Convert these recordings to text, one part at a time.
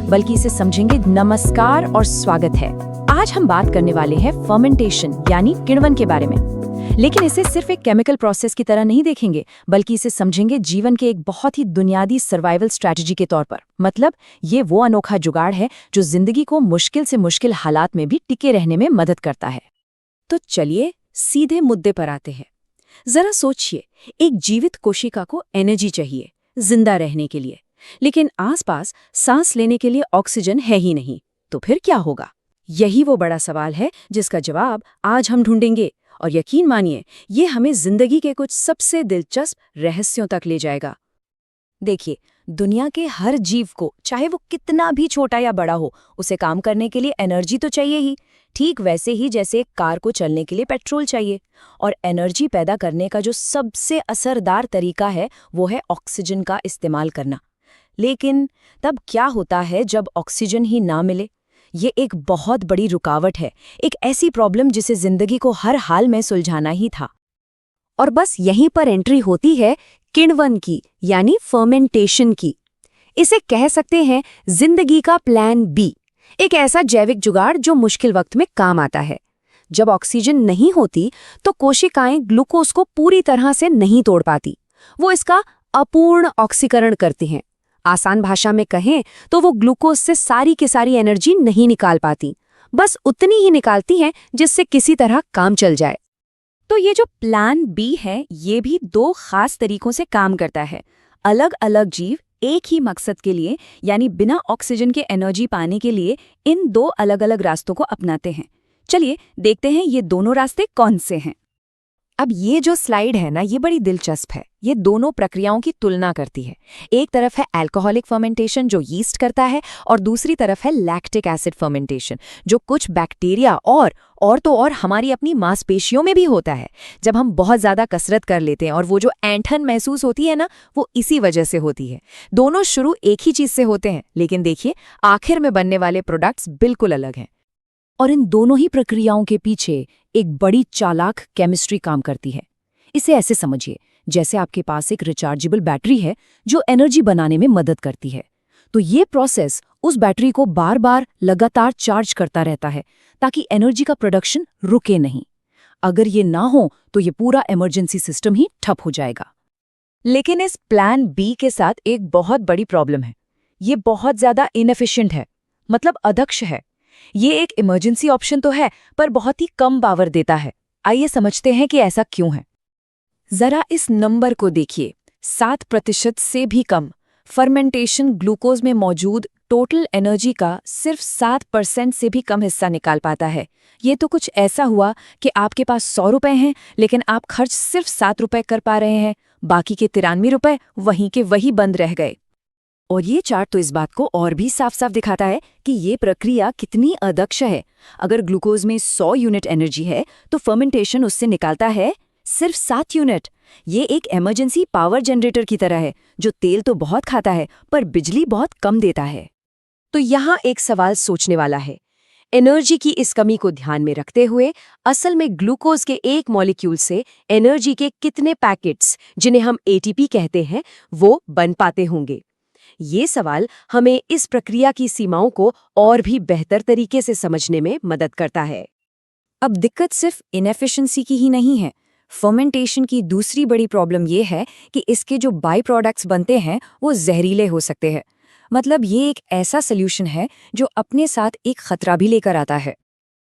बल्कि इसे समझेंगे। नमस्कार और स्वागत है। आज हम बात करने वाले हैं फर्मेंटेशन यानी किण्वन के बारे में। लेकिन इसे सिर्फ एक केमिकल प्रोसेस की तरह नहीं देखेंगे, बल्कि इसे समझेंगे जीवन के एक बहुत ही बुनियादी सर्वाइवल स्ट्रैटेजी के तौर पर। मतलब ये वो अनोखा जुगाड़ है जो जिंदगी को मुश्किल से मुश्किल हालात में भी टिके रहने में मदद करता है। तो चलिए सीधे मुद्दे पर आते हैं। जरा सोचिए, एक जीवित कोशिका को एनर्जी चाहिए जिंदा रहने के लिए, लेकिन आसपास सांस लेने के लिए ऑक्सीजन है ही नहीं। तो फिर क्या होगा? यही वो बड़ा सवाल है जिसका जवाब आज हम ढूंढेंगे। और यकीन मानिए, ये हमें जिंदगी के कुछ सबसे दिलचस्प रहस्यों तक ले जाएगा। देखिए, दुनिया के हर जीव को, चाहे वो कितना भी छोटा या बड़ा हो, उसे काम करने के लिए एनर्जी तो चाहिए ही। ठीक वैसे ही जैसे एक कार को चलने के लिए पेट्रोल चाहिए। और एनर्जी पैदा करने का जो सबसे असरदार तरीका है वो है ऑक्सीजन का इस्तेमाल करना। लेकिन तब क्या होता है जब ऑक्सीजन ही ना मिले? ये एक बहुत बड़ी रुकावट है, एक ऐसी प्रॉब्लम जिसे जिंदगी को हर हाल में सुलझाना ही था। और बस यहीं पर एंट्री होती है किण्वन की, यानी फर्मेंटेशन की। इसे कह सकते हैं जिंदगी का प्लान बी, एक ऐसा जैविक जुगाड़ जो मुश्किल वक्त में काम आता है। जब ऑक्सीजन नहीं होती तो कोशिकाएं ग्लूकोज को पूरी तरह से नहीं तोड़ पाती, वो इसका अपूर्ण ऑक्सीकरण करती हैं। आसान भाषा में कहें तो वो ग्लूकोज से सारी की सारी एनर्जी नहीं निकाल पाती, बस उतनी ही निकालती हैं जिससे किसी तरह काम चल जाए। तो ये जो प्लान बी है, ये भी दो खास तरीकों से काम करता है। अलग अलग जीव एक ही मकसद के लिए, यानी बिना ऑक्सीजन के एनर्जी पाने के लिए, इन दो अलग अलग रास्तों को अपनाते हैं। चलिए देखते हैं ये दोनों रास्ते कौन से हैं। अब ये जो स्लाइड है ना, ये बड़ी दिलचस्प है। ये दोनों प्रक्रियाओं की तुलना करती है। एक तरफ है अल्कोहलिक फर्मेंटेशन जो यीस्ट करता है, और दूसरी तरफ है लैक्टिक एसिड फर्मेंटेशन जो कुछ बैक्टीरिया और तो और हमारी अपनी मांसपेशियों में भी होता है। जब हम बहुत ज़्यादा कसरत कर लेते हैं और वो जो ऐंठन महसूस होती है ना, वो इसी वजह से होती है। दोनों शुरू एक ही चीज़ से होते हैं, लेकिन देखिए आखिर में बनने वाले प्रोडक्ट्स बिल्कुल अलग हैं। और इन दोनों ही प्रक्रियाओं के पीछे एक बड़ी चालाक केमिस्ट्री काम करती है। इसे ऐसे समझिए जैसे आपके पास एक रिचार्जेबल बैटरी है जो एनर्जी बनाने में मदद करती है। तो ये प्रोसेस उस बैटरी को बार बार लगातार चार्ज करता रहता है ताकि एनर्जी का प्रोडक्शन रुके नहीं। अगर ये ना हो तो ये पूरा इमरजेंसी सिस्टम ही ठप हो जाएगा। लेकिन इस प्लान बी के साथ एक बहुत बड़ी प्रॉब्लम है। ये बहुत ज्यादा इनएफिशिएंट है, मतलब अदक्ष है। ये एक इमरजेंसी ऑप्शन तो है, पर बहुत ही कम पावर देता है। आइए समझते हैं कि ऐसा क्यों है। जरा इस नंबर को देखिए, 7% से भी कम। फर्मेंटेशन ग्लूकोज में मौजूद टोटल एनर्जी का सिर्फ 7% से भी कम हिस्सा निकाल पाता है। ये तो कुछ ऐसा हुआ कि आपके पास 100 रुपए हैं, लेकिन आप खर्च सिर्फ 7 रुपए कर पा रहे हैं। बाकी के 93 रुपए वहीं के वहीं बंद रह गए। और ये चार्ट तो इस बात को और भी साफ साफ दिखाता है कि ये प्रक्रिया कितनी अदक्ष है। अगर ग्लूकोज में 100 यूनिट एनर्जी है तो फर्मेंटेशन उससे निकालता है सिर्फ 7 यूनिट। ये एक इमरजेंसी पावर जनरेटर की तरह है जो तेल तो बहुत खाता है पर बिजली बहुत कम देता है। तो यहाँ एक सवाल सोचने वाला है। एनर्जी की इस कमी को ध्यान में रखते हुए असल में ग्लूकोज के एक मॉलिक्यूल से एनर्जी के कितने पैकेट्स, जिन्हें हम एटीपी कहते हैं, वो बन पाते होंगे? ये सवाल हमें इस प्रक्रिया की सीमाओं को और भी बेहतर तरीके से समझने में मदद करता है। अब दिक्कत सिर्फ इनएफिशिएंसी की ही नहीं है। फर्मेंटेशन की दूसरी बड़ी प्रॉब्लम ये है कि इसके जो बाई प्रोडक्ट्स बनते हैं वो जहरीले हो सकते हैं। मतलब ये एक ऐसा सॉल्यूशन है जो अपने साथ एक खतरा भी लेकर आता है।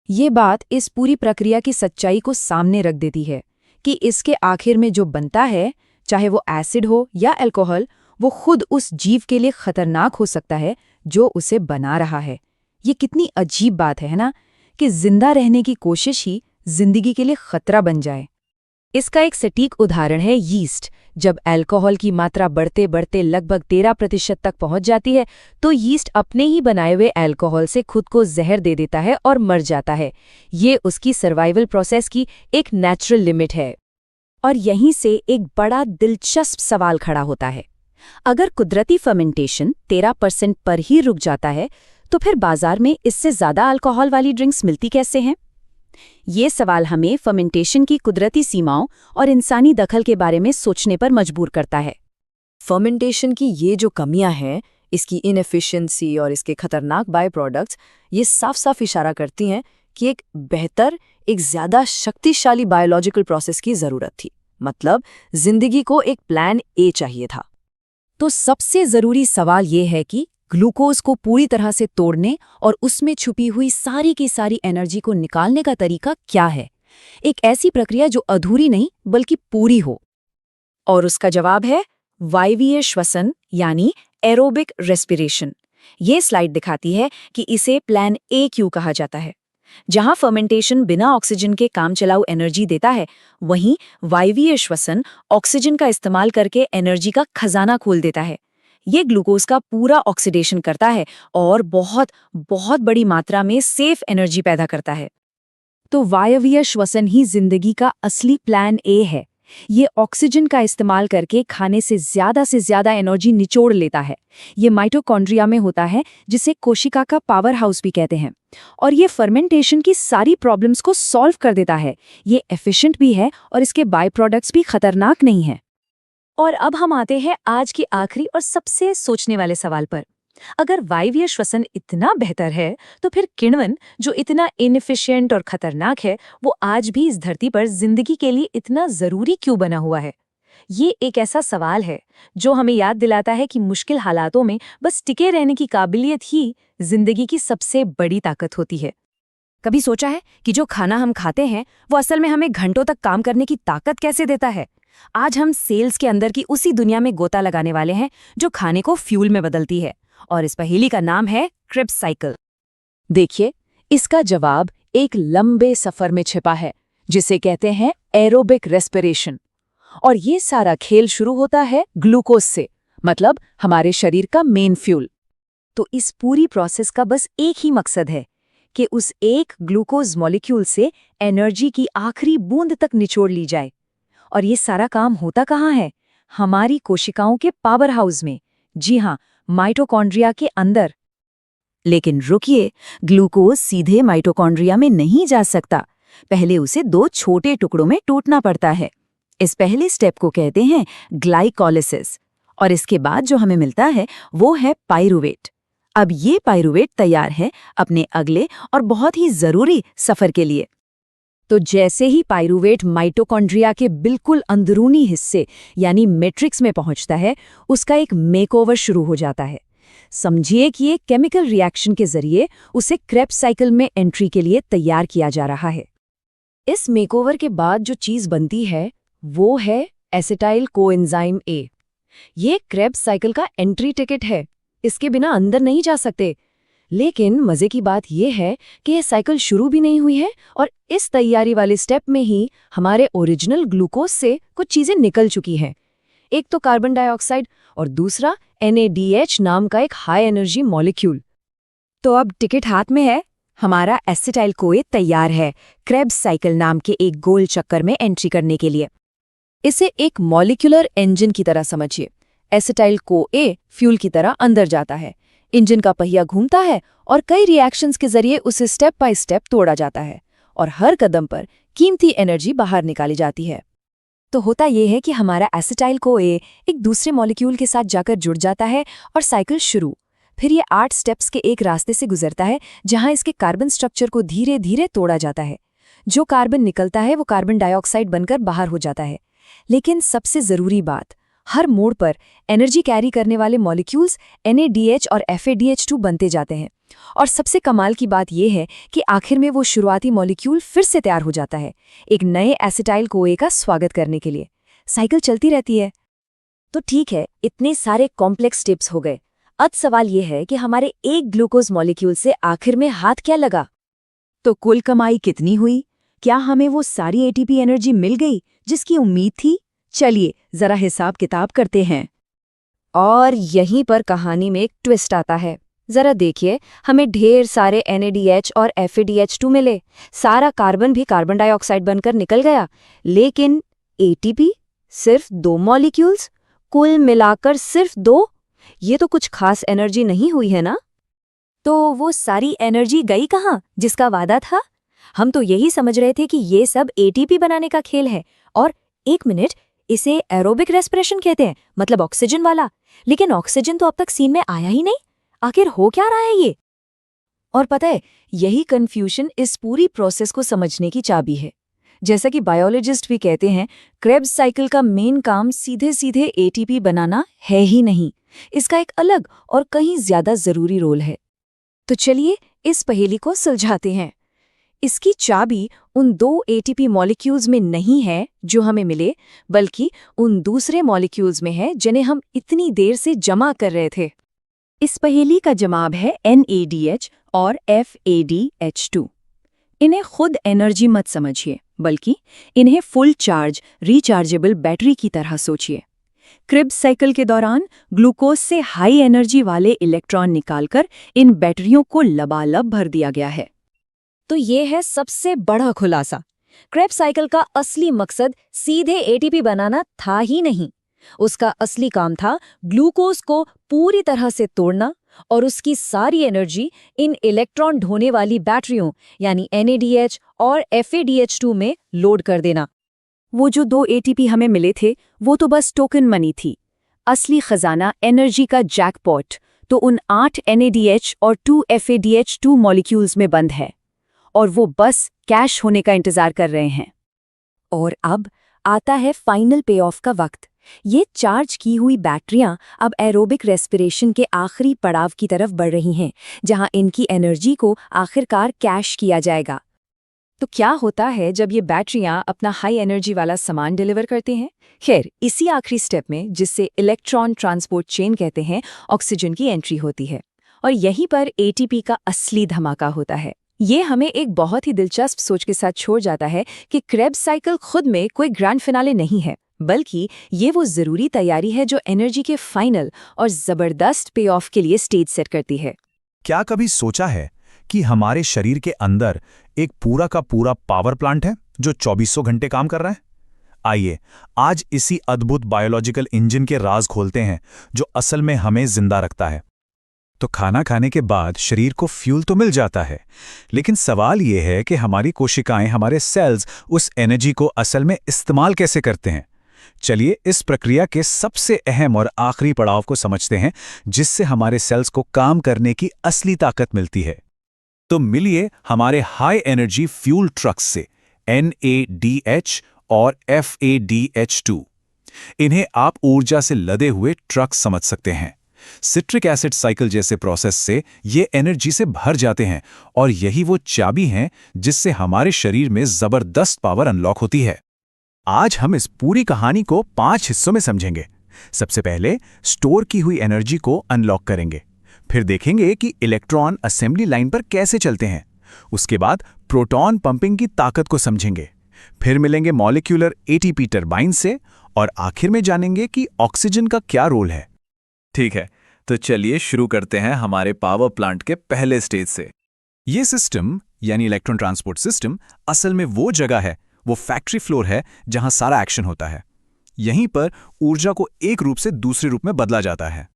ये बात इस पूरी प्रक्रिया की सच्चाई को सामने रख देती है कि इसके आखिर में जो बनता है, चाहे वो एसिड हो या अल्कोहल, वो खुद उस जीव के लिए खतरनाक हो सकता है जो उसे बना रहा है। ये कितनी अजीब बात है ना, कि जिंदा रहने की कोशिश ही जिंदगी के लिए खतरा बन जाए। इसका एक सटीक उदाहरण है यीस्ट। जब अल्कोहल की मात्रा बढ़ते बढ़ते लगभग 13% तक पहुंच जाती है तो यीस्ट अपने ही बनाए हुए अल्कोहल से खुद को जहर दे देता है और मर जाता है। ये उसकी सर्वाइवल प्रोसेस की एक नेचुरल लिमिट है। और यहीं से एक बड़ा दिलचस्प सवाल खड़ा होता है। अगर कुदरती फर्मेंटेशन 13% पर ही रुक जाता है तो फिर बाजार में इससे ज्यादा अल्कोहल वाली ड्रिंक्स मिलती कैसे हैं? ये सवाल हमें फर्मेंटेशन की कुदरती सीमाओं और इंसानी दखल के बारे में सोचने पर मजबूर करता है। फर्मेंटेशन की ये जो कमियां हैं, इसकी इनएफिशिएंसी और इसके खतरनाक बाय प्रोडक्ट्स ये साफ साफ इशारा करती हैं कि एक बेहतर, एक ज़्यादा शक्तिशाली बायोलॉजिकल प्रोसेस की ज़रूरत थी। मतलब जिंदगी को एक प्लान ए चाहिए था। तो सबसे ज़रूरी सवाल ये है कि ग्लूकोज को पूरी तरह से तोड़ने और उसमें छुपी हुई सारी की सारी एनर्जी को निकालने का तरीका क्या है? एक ऐसी प्रक्रिया जो अधूरी नहीं बल्कि पूरी हो। और उसका जवाब है वायवीय श्वसन यानी एरोबिक रेस्पिरेशन। ये स्लाइड दिखाती है कि इसे प्लान ए क्यों कहा जाता है। जहां फर्मेंटेशन बिना ऑक्सीजन के काम चलाऊ एनर्जी देता है, वहीं वायवीय श्वसन ऑक्सीजन का इस्तेमाल करके एनर्जी का खजाना खोल देता है। ये ग्लूकोज का पूरा ऑक्सीडेशन करता है और बहुत बहुत बड़ी मात्रा में सेफ एनर्जी पैदा करता है। तो वायवीय श्वसन ही जिंदगी का असली प्लान ए है। ये ऑक्सीजन का इस्तेमाल करके खाने से ज्यादा एनर्जी निचोड़ लेता है। ये माइटोकॉन्ड्रिया में होता है, जिसे कोशिका का पावर हाउस भी कहते हैं। और ये फर्मेंटेशन की सारी प्रॉब्लम्स को सॉल्व कर देता है। ये एफिशिएंट भी है और इसके बाय प्रोडक्ट्स भी खतरनाक नहीं है। और अब हम आते हैं आज की आखिरी और सबसे सोचने वाले सवाल पर। अगर वायवीय श्वसन इतना बेहतर है, तो फिर किण्वन जो इतना इनएफिशिएंट और खतरनाक है, वो आज भी इस धरती पर जिंदगी के लिए इतना जरूरी क्यों बना हुआ है? ये एक ऐसा सवाल है जो हमें याद दिलाता है कि मुश्किल हालातों में बस टिके रहने की काबिलियत ही जिंदगी की सबसे बड़ी ताकत होती है। कभी सोचा है कि जो खाना हम खाते हैं वो असल में हमें घंटों तक काम करने की ताकत कैसे देता है? आज हम सेल्स के अंदर की उसी दुनिया में गोता लगाने वाले हैं जो खाने को फ्यूल में बदलती है, और इस पहेली का नाम है क्रेब्स साइकिल। देखिए, इसका जवाब एक लंबे सफर में छिपा है, जिसे कहते हैं एरोबिक रेस्पिरेशन। और ये सारा खेल शुरू होता है ग्लूकोज से, मतलब हमारे शरीर का मेन फ्यूल। तो इस पूरी प्रोसेस का बस एक ही मकसद है कि उस एक ग्लूकोज मॉलिक्यूल से एनर्जी की आखिरी बूंद तक निचोड़ ली जाए। और ये सारा काम होता कहाँ है? हमारी कोशिकाओं के पावर हाउस में। जी हाँ, माइटोकॉन्ड्रिया के अंदर। लेकिन रुकिए, ग्लूकोज सीधे माइटोकॉन्ड्रिया में नहीं जा सकता। पहले उसे 2 छोटे टुकड़ों में टूटना पड़ता है। इस पहले स्टेप को कहते हैं ग्लाइकोलिसिस। और इसके बाद जो हमें मिलता है वो है पाइरूवेट। अब ये पाइरूवेट तैयार है अपने अगले और बहुत ही जरूरी सफर के लिए। तो जैसे ही पाइरूवेट माइटोकॉन्ड्रिया के बिल्कुल अंदरूनी हिस्से यानी मैट्रिक्स में पहुंचता है, उसका एक मेकओवर शुरू हो जाता है। समझिए कि एक केमिकल रिएक्शन के जरिए उसे क्रेब्स साइकिल में एंट्री के लिए तैयार किया जा रहा है। इस मेकओवर के बाद जो चीज बनती है वो है एसिटाइल कोएंजाइम ए। ये क्रेब्स साइकिल का एंट्री टिकट है, इसके बिना अंदर नहीं जा सकते। लेकिन मजे की बात यह है कि यह साइकिल शुरू भी नहीं हुई है और इस तैयारी वाले स्टेप में ही हमारे ओरिजिनल ग्लूकोज से कुछ चीजें निकल चुकी हैं। एक तो कार्बन डाइऑक्साइड और दूसरा NADH नाम का एक हाई एनर्जी मॉलिक्यूल। तो अब टिकट हाथ में है, हमारा एसिटाइल कोए तैयार है क्रेब्स साइकिल नाम के एक गोल चक्कर में एंट्री करने के लिए। इसे एक मॉलिक्यूलर इंजन की तरह समझिए। एसिटाइल कोए फ्यूल की तरह अंदर जाता है, इंजन का पहिया घूमता है और कई रिएक्शंस के जरिए उसे स्टेप बाय स्टेप तोड़ा जाता है और हर कदम पर कीमती एनर्जी बाहर निकाली जाती है। तो होता यह है कि हमारा एसिटाइल कोए एक दूसरे मॉलिक्यूल के साथ जाकर जुड़ जाता है और साइकिल शुरू। फिर ये 8 स्टेप्स के एक रास्ते से गुजरता है जहां इसके कार्बन स्ट्रक्चर को धीरे धीरे तोड़ा जाता है। जो कार्बन निकलता है वो कार्बन डाइऑक्साइड बनकर बाहर हो जाता है। लेकिन सबसे जरूरी बात, हर मोड़ पर एनर्जी कैरी करने वाले मॉलिक्यूल्स NADH और FADH2 बनते जाते हैं। और सबसे कमाल की बात यह है कि आखिर में वो शुरुआती मॉलिक्यूल फिर से तैयार हो जाता है, एक नए एसिटाइल कोए का स्वागत करने के लिए। साइकिल चलती रहती है। तो ठीक है, इतने सारे कॉम्प्लेक्स स्टेप्स हो गए। अब सवाल यह है कि हमारे एक ग्लूकोज मॉलिक्यूल से आखिर में हाथ क्या लगा? तो कुल कमाई कितनी हुई? क्या हमें वो सारी ATP एनर्जी मिल गई जिसकी उम्मीद थी? चलिए जरा हिसाब किताब करते हैं। और यहीं पर कहानी में एक ट्विस्ट आता है। जरा देखिए, हमें ढेर सारे NADH और FADH2 मिले, सारा कार्बन भी कार्बन डाइऑक्साइड बनकर निकल गया, लेकिन ATP सिर्फ 2 मॉलिक्यूल्स, कुल मिलाकर सिर्फ 2। ये तो कुछ खास एनर्जी नहीं हुई है ना? तो वो सारी एनर्जी गई कहाँ जिसका वादा था? हम तो यही समझ रहे थे कि ये सब ATP बनाने का खेल है। और एक मिनट, इसे एरोबिक रेस्पिरेशन कहते हैं, मतलब ऑक्सीजन वाला। लेकिन ऑक्सीजन तो अब तक सीन में आया ही नहीं। आखिर हो क्या रहा है ये? और पता है, यही कंफ्यूजन इस पूरी प्रोसेस को समझने की चाबी है। जैसा कि बायोलॉजिस्ट भी कहते हैं, क्रेब्स साइकिल का मेन काम सीधे सीधे एटीपी बनाना है ही नहीं। इसका एक अलग और कहीं ज्यादा जरूरी रोल है। तो चलिए इस पहेली को सुलझाते हैं। इसकी चाबी उन 2 एटीपी मॉलिक्यूल्स में नहीं है जो हमें मिले, बल्कि उन दूसरे मॉलिक्यूल्स में है जिन्हें हम इतनी देर से जमा कर रहे थे। इस पहेली का जवाब है NADH और FADH2। इन्हें खुद एनर्जी मत समझिए, बल्कि इन्हें फुल चार्ज रिचार्जेबल बैटरी की तरह सोचिए। क्रिब्स साइकिल के दौरान ग्लूकोज से हाई एनर्जी वाले इलेक्ट्रॉन निकालकर इन बैटरियों को लबालब भर दिया गया है। तो ये है सबसे बड़ा खुलासा। क्रेब्स साइकिल का असली मकसद सीधे एटीपी बनाना था ही नहीं। उसका असली काम था ग्लूकोज को पूरी तरह से तोड़ना और उसकी सारी एनर्जी इन इलेक्ट्रॉन ढोने वाली बैटरियों यानी NADH और FADH2 में लोड कर देना। वो जो 2 एटीपी हमें मिले थे, वो तो बस टोकन मनी थी। असली खजाना, एनर्जी का जैकपॉट, तो उन 8 NADH और 2 FADH2 मॉलिक्यूल्स में बंद है, और वो बस कैश होने का इंतजार कर रहे हैं। और अब आता है फाइनल पे ऑफ का वक्त। ये चार्ज की हुई बैटरियां अब एरोबिक रेस्पिरेशन के आखिरी पड़ाव की तरफ बढ़ रही हैं, जहां इनकी एनर्जी को आखिरकार कैश किया जाएगा। तो क्या होता है जब ये बैटरियां अपना हाई एनर्जी वाला सामान डिलीवर करती हैं? खैर, इसी आखिरी स्टेप में, जिससे इलेक्ट्रॉन ट्रांसपोर्ट चेन कहते हैं, ऑक्सीजन की एंट्री होती है। और यहीं पर एटीपी का असली धमाका होता है। ये हमें एक बहुत ही दिलचस्प सोच के साथ छोड़ जाता है कि क्रेब्स साइकिल खुद में कोई ग्रैंड फिनाले नहीं है, बल्कि ये वो जरूरी तैयारी है जो एनर्जी के फाइनल और जबरदस्त पे ऑफ के लिए स्टेज सेट करती है। क्या कभी सोचा है कि हमारे शरीर के अंदर एक पूरा का पूरा पावर प्लांट है जो 2400 घंटे काम कर रहा है? आइए आज इसी अद्भुत बायोलॉजिकल इंजन के राज खोलते हैं जो असल में हमें जिंदा रखता है। तो खाना खाने के बाद शरीर को फ्यूल तो मिल जाता है, लेकिन सवाल यह है कि हमारी कोशिकाएं, हमारे सेल्स उस एनर्जी को असल में इस्तेमाल कैसे करते हैं। चलिए इस प्रक्रिया के सबसे अहम और आखिरी पड़ाव को समझते हैं, जिससे हमारे सेल्स को काम करने की असली ताकत मिलती है। तो मिलिए हमारे हाई एनर्जी फ्यूल ट्रक्स से, NADH और FADH2। इन्हें आप ऊर्जा से लदे हुए ट्रक समझ सकते हैं। सिट्रिक एसिड साइकिल जैसे प्रोसेस से ये एनर्जी से भर जाते हैं, और यही वो चाबी है जिससे हमारे शरीर में जबरदस्त पावर अनलॉक होती है। आज हम इस पूरी कहानी को 5 हिस्सों में समझेंगे। सबसे पहले स्टोर की हुई एनर्जी को अनलॉक करेंगे, फिर देखेंगे कि इलेक्ट्रॉन असेंबली लाइन पर कैसे चलते हैं, उसके बाद प्रोटॉन पंपिंग की ताकत को समझेंगे, फिर मिलेंगे मॉलिक्यूलर एटीपी टरबाइन से, और आखिर में जानेंगे कि ऑक्सीजन का क्या रोल है। ठीक है, तो चलिए शुरू करते हैं हमारे पावर प्लांट के पहले स्टेज से। ये सिस्टम यानी इलेक्ट्रॉन ट्रांसपोर्ट सिस्टम असल में वो जगह है, वो फैक्ट्री फ्लोर है जहां सारा एक्शन होता है। यहीं पर ऊर्जा को एक रूप से दूसरे रूप में बदला जाता है।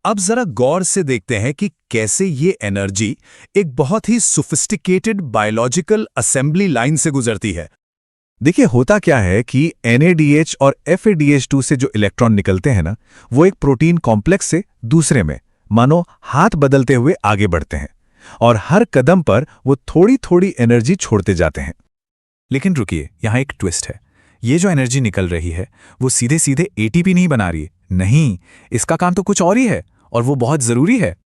अब जरा गौर से देखते हैं कि कैसे ये एनर्जी एक बहुत ही सोफिस्टिकेटेड बायोलॉजिकल असेंबली लाइन से गुजरती है। देखिए होता क्या है कि NADH और FADH2 से जो इलेक्ट्रॉन निकलते हैं ना, वो एक प्रोटीन कॉम्प्लेक्स से दूसरे में मानो हाथ बदलते हुए आगे बढ़ते हैं, और हर कदम पर वो थोड़ी थोड़ी एनर्जी छोड़ते जाते हैं। लेकिन रुकिए, यहाँ एक ट्विस्ट है। ये जो एनर्जी निकल रही है वो सीधे सीधे एटीपी नहीं बना रही, नहीं, इसका काम तो कुछ और ही है, और वो बहुत जरूरी है।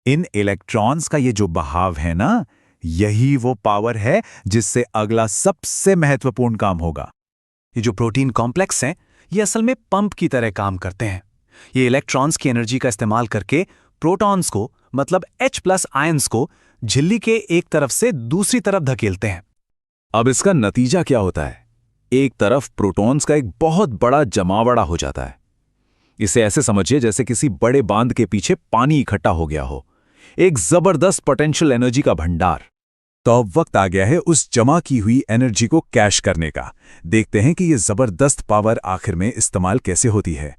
इन इलेक्ट्रॉन्स का ये जो बहाव है ना, यही वो पावर है जिससे अगला सबसे महत्वपूर्ण काम होगा। ये जो प्रोटीन कॉम्प्लेक्स हैं, ये असल में पंप की तरह काम करते हैं। ये इलेक्ट्रॉन्स की एनर्जी का इस्तेमाल करके प्रोटॉन्स को, मतलब H+ आयंस को झिल्ली के एक तरफ से दूसरी तरफ धकेलते हैं। अब इसका नतीजा क्या होता है? एक तरफ प्रोटॉन्स का एक बहुत बड़ा जमावड़ा हो जाता है। इसे ऐसे समझिए जैसे किसी बड़े बांध के पीछे पानी इकट्ठा हो गया हो, एक जबरदस्त पोटेंशियल एनर्जी का भंडार। तो अब वक्त आ गया है उस जमा की हुई एनर्जी को कैश करने का। देखते हैं कि ये जबरदस्त पावर आखिर में इस्तेमाल कैसे होती है।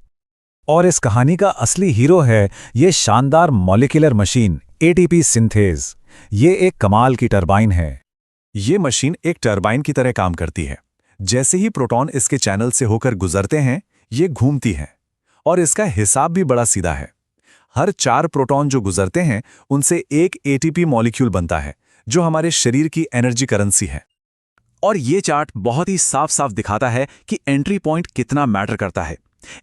और इस कहानी का असली हीरो है ये शानदार मॉलिक्यूलर मशीन एटीपी सिंथेज। ये एक कमाल की टरबाइन है। ये मशीन एक टरबाइन की तरह काम करती है। जैसे ही प्रोटॉन इसके चैनल से होकर गुजरते हैं, ये घूमती हैं। और इसका हिसाब भी बड़ा सीधा है। हर 4 प्रोटॉन जो गुजरते हैं, उनसे एक एटीपी मॉलिक्यूल बनता है, जो हमारे शरीर की एनर्जी करेंसी है। और ये चार्ट बहुत ही साफ साफ दिखाता है कि एंट्री पॉइंट कितना मैटर करता है।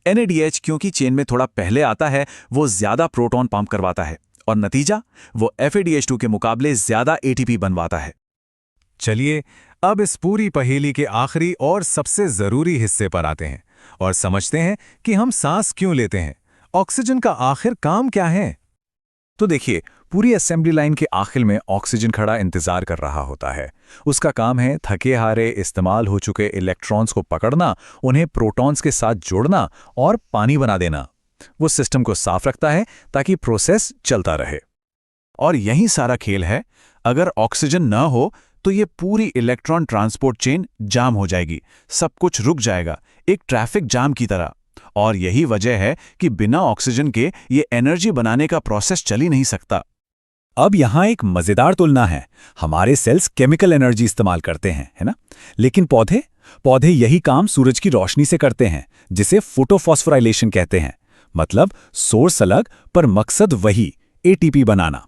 NADH क्योंकि चेन में थोड़ा पहले आता है, वो ज्यादा प्रोटॉन पंप करवाता है, और नतीजा वो FADH2 के मुकाबले ज्यादा ATP बनवाता है। चलिए अब इस पूरी पहेली के आखिरी और सबसे जरूरी हिस्से पर आते हैं और समझते हैं कि हम सांस क्यों लेते हैं। ऑक्सीजन का आखिर काम क्या है? तो देखिए, पूरी असेंबली लाइन के आखिर में ऑक्सीजन खड़ा इंतजार कर रहा होता है। उसका काम है थके हारे इस्तेमाल हो चुके इलेक्ट्रॉन्स को पकड़ना, उन्हें प्रोटॉन्स के साथ जोड़ना और पानी बना देना। वो सिस्टम को साफ रखता है ताकि प्रोसेस चलता रहे। और यही सारा खेल है। अगर ऑक्सीजन न हो तो ये पूरी इलेक्ट्रॉन ट्रांसपोर्ट चेन जाम हो जाएगी, सब कुछ रुक जाएगा, एक ट्रैफिक जाम की तरह। और यही वजह है कि बिना ऑक्सीजन के ये एनर्जी बनाने का प्रोसेस चल ही नहीं सकता। अब यहाँ एक मजेदार तुलना है। हमारे सेल्स केमिकल एनर्जी इस्तेमाल करते हैं, है ना? लेकिन पौधे यही काम सूरज की रोशनी से करते हैं, जिसे फोटोफॉस्फोराइलेशन कहते हैं। मतलब सोर्स अलग पर मकसद वही, ATP बनाना।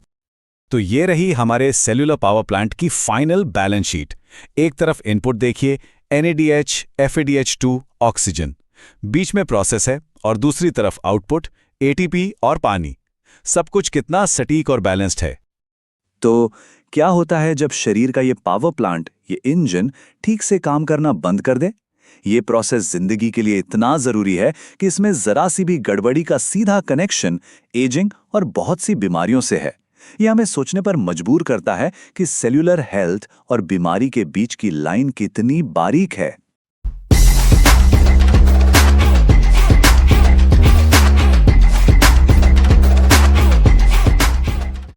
तो ये रही हमारे सेल्यूलर पावर प्लांट की फाइनल बैलेंस शीट। एक तरफ इनपुट देखिए, NADH, FADH2, ऑक्सीजन। बीच में प्रोसेस है और दूसरी तरफ आउटपुट, ATP और पानी। सब कुछ कितना सटीक और बैलेंस्ड है। तो क्या होता है जब शरीर का ये पावर प्लांट, ये इंजन ठीक से काम करना बंद कर दे? ये प्रोसेस जिंदगी के लिए इतना जरूरी है कि इसमें जरा सी भी गड़बड़ी का सीधा कनेक्शन एजिंग और बहुत सी बीमारियों से है। यह हमें सोचने पर मजबूर करता है कि सेल्यूलर हेल्थ और बीमारी के बीच की लाइन कितनी बारीक है।